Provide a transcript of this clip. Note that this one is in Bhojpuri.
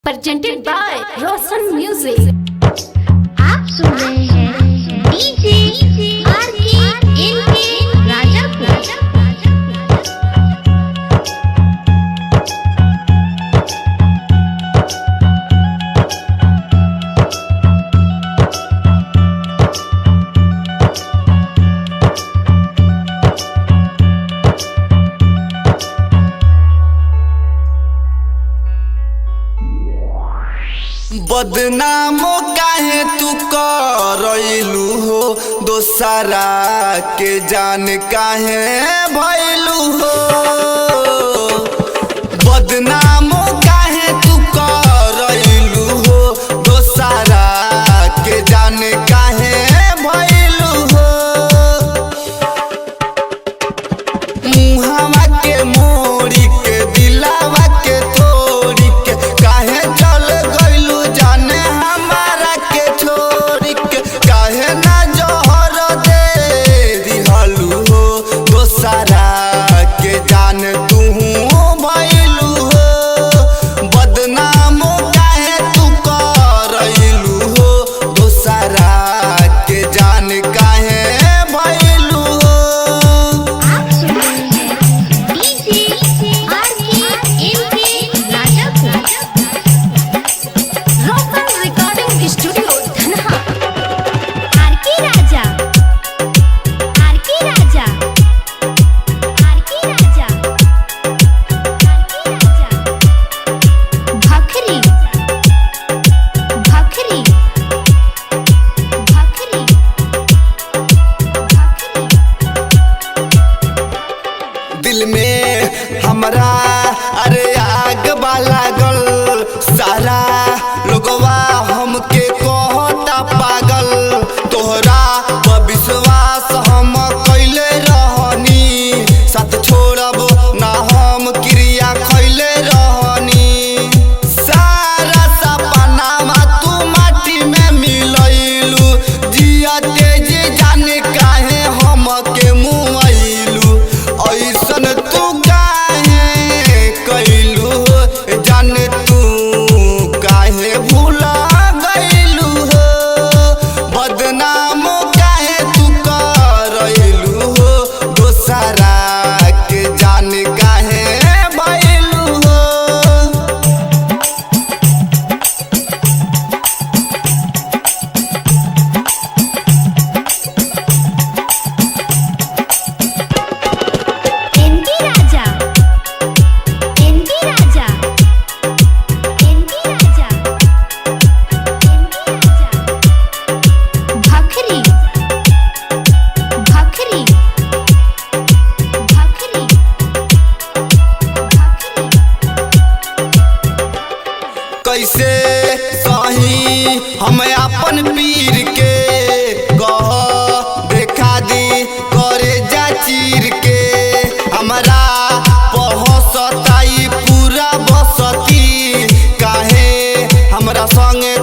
presented by Roshan Music। आप सुन रहे हैं डीजे आरके इनके राजापुर। बदनाम काहे तू करलू हो, दोसरा के जान काहे भइलू हो। बदनाम काहे तू करलू हो, दोसरा के जान काहे भइलू हो। मुहावा के मोड़ी के दिलावा के तोड़ी के काहे चल गइलू जाने हमारा के छोड़ी के। काहे ना जोहर दे दिहलू हो, दोसरा के जान तू भइलू हो। बदनाम काहे तू करलू हो, दोसरा के जान काहे भइलू हो। आप सुन रहे हैं डीजे आरके इनके Rajapur. Roshan Recording Studio Dhanha. RK Raja, RK Raja, RK Raja, RK Raja. Bhakhri, Bhakhri, Bhakhri, Bhakhri. दिल में हमरा अरे आग लागल, सारा लोगवा हमके कहता पागल। तोहरा पर विश्वास हम कैले रहनी, साथ छोड़ब ना हम क्रिया खैले रहनी। सारा सपनावा तू माटी में मिलैलू, जिया तेज जाने काहे हमके मुआइलू। ऐसन तू काहे कैलू, जाने तू काहे भूला गइलू हो। बदनाम काहे तू करलू हो, दोसरा के जान काहे भइलू हो। इनके राजा, इनके राजा, इनके राजा, इनके राजा। भखरी, भखरी, भखरी, भखरी। कैसे सही हम अपन पीर के, कह देखा दी करे जा चीर के। हमरा पहुँचताई पूरा बसती, काहे हमरा संगे